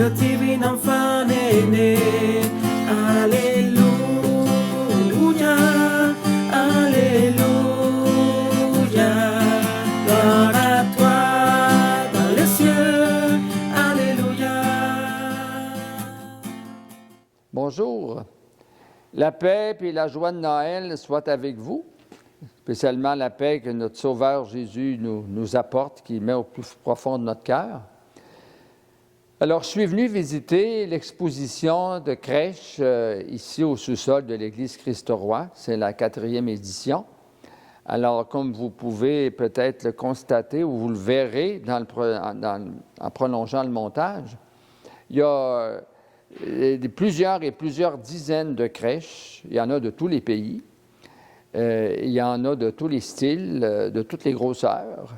le divin enfant est né. Alléluia, Alléluia. Gloire à toi dans les cieux. Alléluia. Bonjour. La paix et la joie de Noël soient avec vous, spécialement la paix que notre Sauveur Jésus nous apporte, qu'il met au plus profond de notre cœur. Alors, je suis venu visiter l'exposition de crèche ici au sous-sol de l'Église Christ-Roi. C'est la 4e édition. Alors, comme vous pouvez peut-être le constater ou vous le verrez en prolongeant le montage, il y a plusieurs dizaines de crèches. Il y en a de tous les pays. Il y en a de tous les styles, de toutes les grosseurs.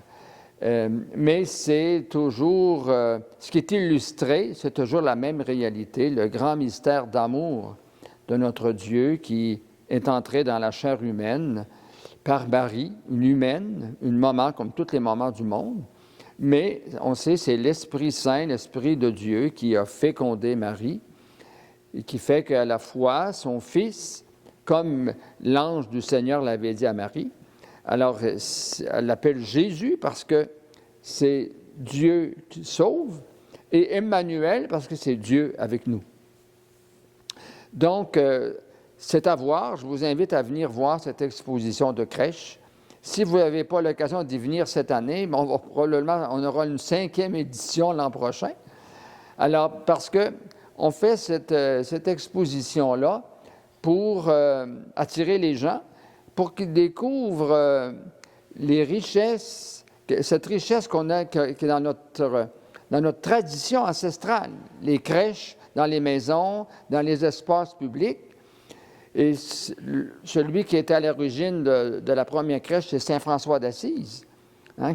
Mais c'est toujours, ce qui est illustré, c'est toujours la même réalité, le grand mystère d'amour de notre Dieu qui est entré dans la chair humaine par Marie, une humaine, une maman comme toutes les mamans du monde. Mais on sait, c'est l'Esprit Saint, l'Esprit de Dieu qui a fécondé Marie et qui fait qu'à la fois son Fils, comme l'ange du Seigneur l'avait dit à Marie, alors elle l'appelle Jésus parce que c'est Dieu qui sauve et Emmanuel parce que c'est Dieu avec nous. Donc, c'est à voir. Je vous invite à venir voir cette exposition de crèche. Si vous n'avez pas l'occasion d'y venir cette année, on aura une 5e édition l'an prochain. Alors, parce qu'on fait cette exposition-là pour attirer les gens, pour qu'ils découvrent les richesses, cette richesse qu'on a qui est dans notre tradition ancestrale, les crèches dans les maisons, dans les espaces publics. Et celui qui était à l'origine de la première crèche, c'est Saint François d'Assise,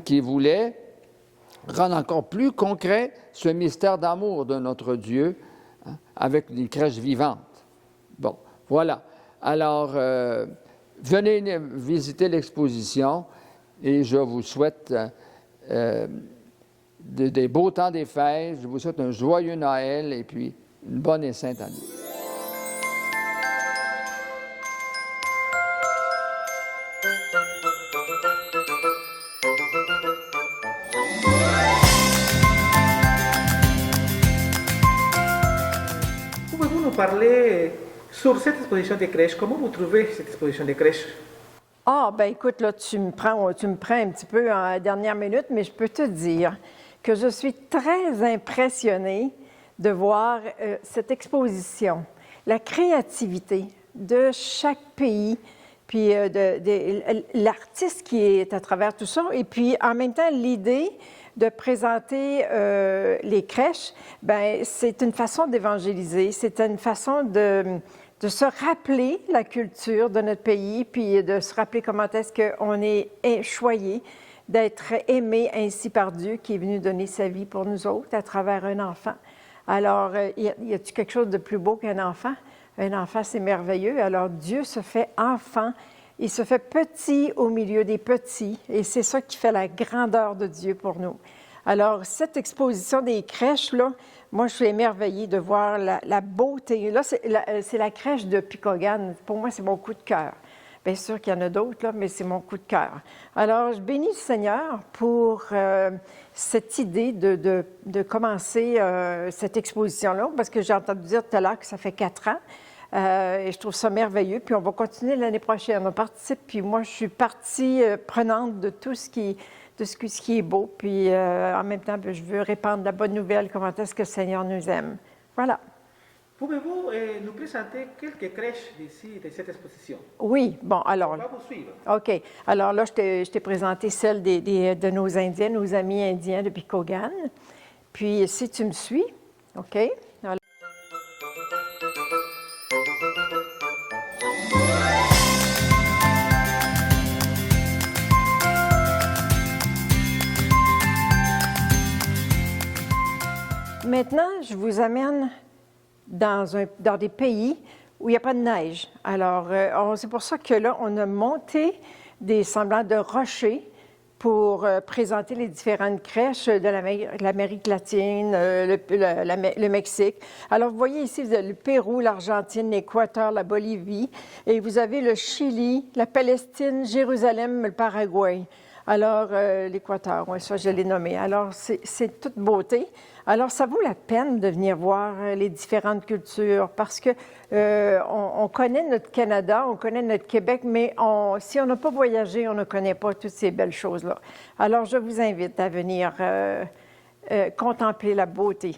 qui voulait rendre encore plus concret ce mystère d'amour de notre Dieu avec une crèche vivante. Bon, voilà. Alors, venez visiter l'exposition et je vous souhaite des beaux temps des fêtes. Je vous souhaite un joyeux Noël et puis une bonne et sainte année. Pouvez-vous nous parler sur cette exposition de crèche? Comment vous trouvez cette exposition de crèche? Ah, ben écoute, là, tu me prends un petit peu en dernière minute, mais je peux te dire que je suis très impressionnée de voir cette exposition, la créativité de chaque pays, puis l'artiste qui est à travers tout ça, et puis en même temps l'idée de présenter les crèches, ben c'est une façon d'évangéliser, c'est une façon de se rappeler la culture de notre pays, puis de se rappeler comment est-ce qu'on est choyé d'être aimé ainsi par Dieu qui est venu donner sa vie pour nous autres à travers un enfant. Alors, y a-t-il quelque chose de plus beau qu'un enfant? Un enfant, c'est merveilleux. Alors, Dieu se fait enfant. Il se fait petit au milieu des petits. Et c'est ça qui fait la grandeur de Dieu pour nous. Alors, cette exposition des crèches, là, moi, je suis émerveillée de voir la beauté. Là, c'est la crèche de Picogan. Pour moi, c'est mon coup de cœur. Bien sûr qu'il y en a d'autres, là, mais c'est mon coup de cœur. Alors, je bénis le Seigneur pour cette idée de commencer cette exposition-là, parce que j'ai entendu dire tout à l'heure que ça fait 4 ans. Et je trouve ça merveilleux. Puis on va continuer l'année prochaine. On participe, puis moi, je suis partie prenante de tout ce qui est beau. Puis en même temps, je veux répandre la bonne nouvelle, comment est-ce que le Seigneur nous aime. Voilà. Pouvez-vous nous présenter quelques crèches d'ici, de cette exposition? Oui, bon, alors... On va vous suivre. OK. Alors là, je t'ai présenté celle de nos Indiens, nos amis indiens de Picogan. Puis, si tu me suis, OK? Alors... Maintenant, je vous amène dans des pays où il n'y a pas de neige. Alors, c'est pour ça que là, on a monté des semblants de rochers pour présenter les différentes crèches de l'Amérique latine, le Mexique. Alors, vous voyez ici, vous avez le Pérou, l'Argentine, l'Équateur, la Bolivie, et vous avez le Chili, la Palestine, Jérusalem, le Paraguay. Alors, l'Équateur, oui, ça, je l'ai nommé. Alors, c'est toute beauté. Alors, ça vaut la peine de venir voir les différentes cultures parce que on connaît notre Canada, on connaît notre Québec, mais si on n'a pas voyagé, on ne connaît pas toutes ces belles choses-là. Alors, je vous invite à venir contempler la beauté.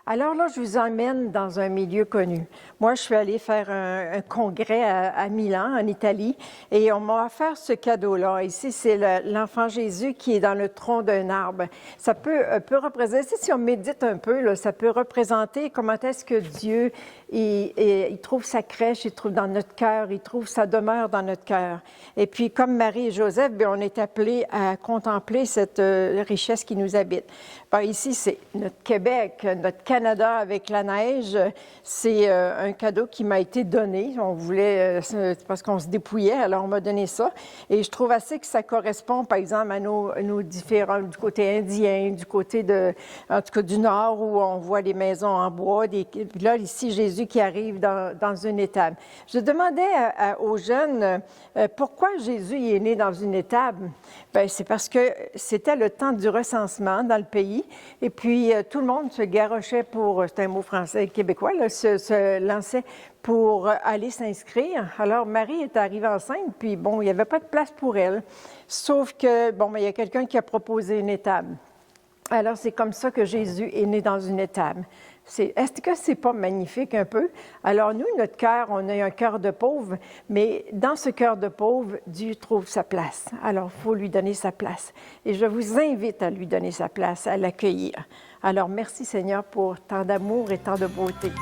Alors là, je vous emmène dans un milieu connu. Moi, je suis allée faire un congrès à Milan, en Italie, et on m'a offert ce cadeau-là. Ici, c'est l'enfant Jésus qui est dans le tronc d'un arbre. Ça peut représenter, si on médite un peu, là, ça peut représenter comment est-ce que Dieu, il trouve sa crèche, il trouve dans notre cœur, il trouve sa demeure dans notre cœur. Et puis, comme Marie et Joseph, bien, on est appelés à contempler cette richesse qui nous habite. Bien, ici, c'est notre Québec, notre Canada avec la neige. C'est un cadeau qui m'a été donné. On voulait, parce qu'on se dépouillait, alors on m'a donné ça. Et je trouve assez que ça correspond, par exemple, à nos différents, du côté indien, du côté en tout cas du nord, où on voit les maisons en bois. Puis là, ici, Jésus qui arrive dans une étable. Je demandais aux jeunes pourquoi Jésus est né dans une étable. Bien, c'est parce que c'était le temps du recensement dans le pays. Et puis, tout le monde se garochait c'est un mot français québécois, là, se lançait pour aller s'inscrire. Alors, Marie est arrivée enceinte, puis bon, il n'y avait pas de place pour elle. Sauf que, bon, mais il y a quelqu'un qui a proposé une étable. Alors, c'est comme ça que Jésus est né dans une étable. Est-ce que c'est pas magnifique un peu? Alors, nous, notre cœur, on a un cœur de pauvre, mais dans ce cœur de pauvre, Dieu trouve sa place. Alors, il faut lui donner sa place. Et je vous invite à lui donner sa place, à l'accueillir. Alors, merci Seigneur pour tant d'amour et tant de beauté.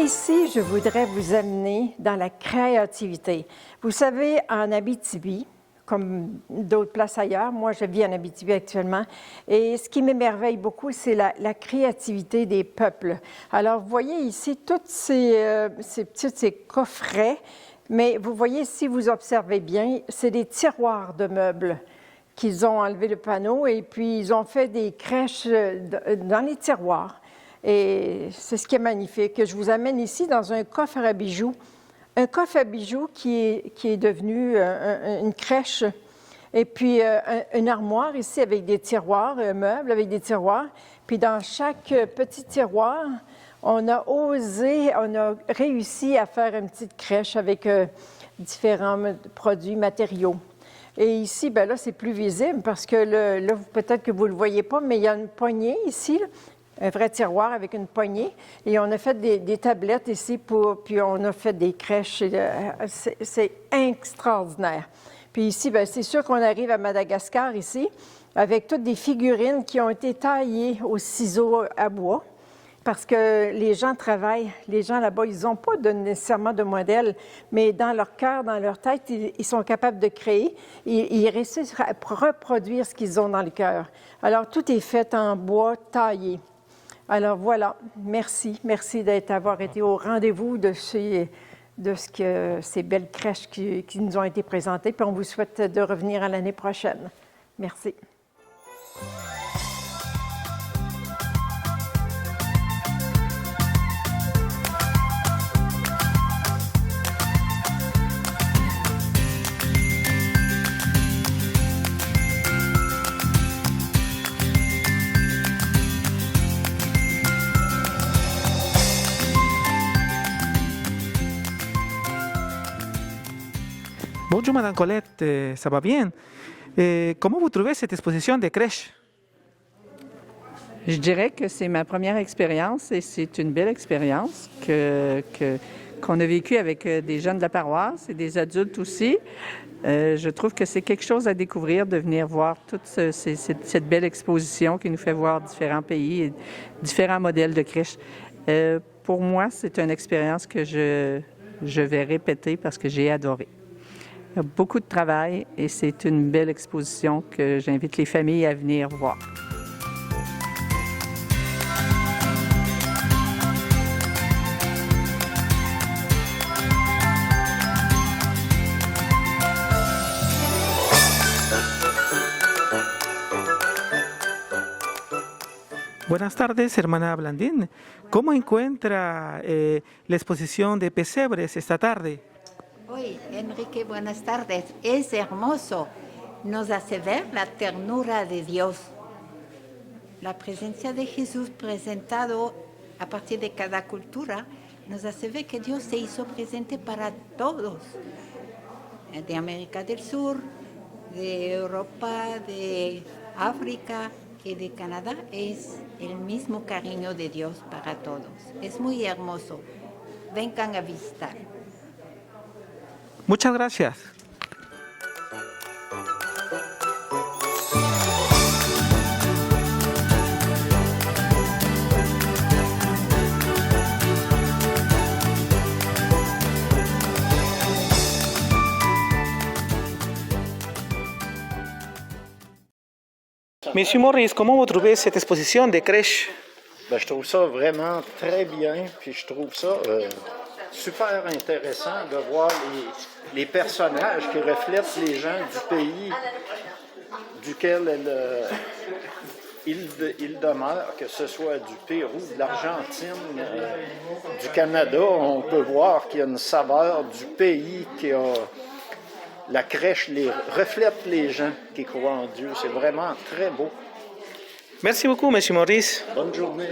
Ici, je voudrais vous amener dans la créativité. Vous savez, en Abitibi, comme d'autres places ailleurs, moi je vis en Abitibi actuellement, et ce qui m'émerveille beaucoup, c'est la créativité des peuples. Alors, vous voyez ici tous ces coffrets, mais vous voyez, si vous observez bien, c'est des tiroirs de meubles qu'ils ont enlevé le panneau, et puis ils ont fait des crèches dans les tiroirs. Et c'est ce qui est magnifique. Je vous amène ici dans un coffre à bijoux. Un coffre à bijoux qui est devenu une crèche. Et puis une armoire ici avec des tiroirs, un meuble avec des tiroirs. Puis dans chaque petit tiroir, on a réussi à faire une petite crèche avec différents produits, matériaux. Et ici, bien là, c'est plus visible parce que là, peut-être que vous ne le voyez pas, mais il y a une poignée ici, là. Un vrai tiroir avec une poignée. Et on a fait des tablettes ici, puis on a fait des crèches. C'est extraordinaire. Puis ici, bien, c'est sûr qu'on arrive à Madagascar ici, avec toutes des figurines qui ont été taillées au ciseau à bois, parce que les gens travaillent. Les gens là-bas, ils n'ont pas nécessairement de modèle, mais dans leur cœur, dans leur tête, ils sont capables de créer. Ils réussissent à reproduire ce qu'ils ont dans le cœur. Alors, tout est fait en bois taillé. Alors voilà, merci d'avoir été au rendez-vous de ces belles crèches qui nous ont été présentées. Puis on vous souhaite de revenir à l'année prochaine. Merci. Bonjour Madame Colette, ça va bien? Comment vous trouvez cette exposition de crèches? Je dirais que c'est ma première expérience et c'est une belle expérience que qu'on a vécu avec des jeunes de la paroisse et des adultes aussi. Je trouve que c'est quelque chose à découvrir de venir voir toute cette belle exposition qui nous fait voir différents pays et différents modèles de crèches. Pour moi, c'est une expérience que je vais répéter parce que j'ai adoré. Il y a beaucoup de travail et c'est une belle exposition que j'invite les familles à venir voir. Buenas tardes, hermana Blandín. ¿Cómo encuentra la exposición de pesebres esta tarde? Hoy, Enrique, buenas tardes. Es hermoso. Nos hace ver la ternura de Dios. La presencia de Jesús presentado a partir de cada cultura nos hace ver que Dios se hizo presente para todos. De América del Sur, de Europa, de África y de Canadá. Es el mismo cariño de Dios para todos. Es muy hermoso. Vengan a visitar. Muchas gracias. Monsieur Maurice, comment vous trouvez cette exposition de crèche? Ben, je trouve ça vraiment très bien, puis je trouve ça super intéressant de voir les personnages qui reflètent les gens du pays duquel ils demeurent, que ce soit du Pérou, de l'Argentine, du Canada. On peut voir qu'il y a une saveur du pays qui a... La crèche reflète les gens qui croient en Dieu. C'est vraiment très beau. Merci beaucoup, Monsieur Maurice. Bonne journée.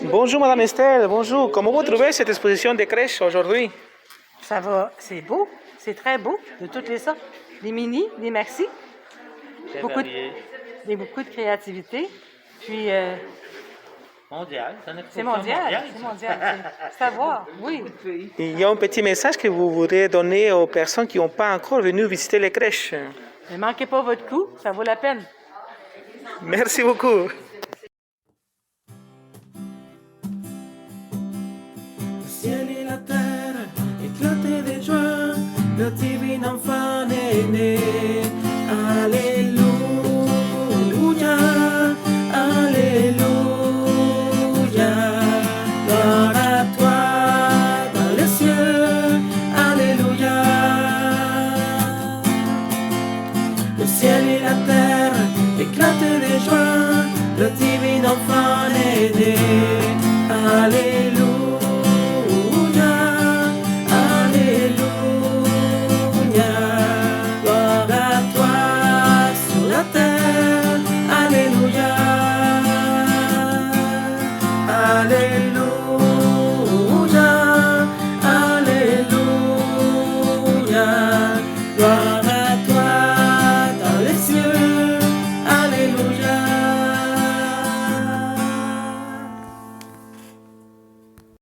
Bonjour, Madame Estelle. Bonjour. Comment vous trouvez cette exposition de crèche aujourd'hui? Ça va, c'est beau, c'est très beau, de toutes les sortes. Des mini, des maxi, beaucoup de créativité. Puis, mondial, c'est mondial, c'est à voir, oui. Il y a un petit message que vous voudriez donner aux personnes qui n'ont pas encore venu visiter les crèches. Ne manquez pas votre coup, ça vaut la peine. Merci beaucoup. Le ciel et la terre éclataient de joie, le divin enfant est né.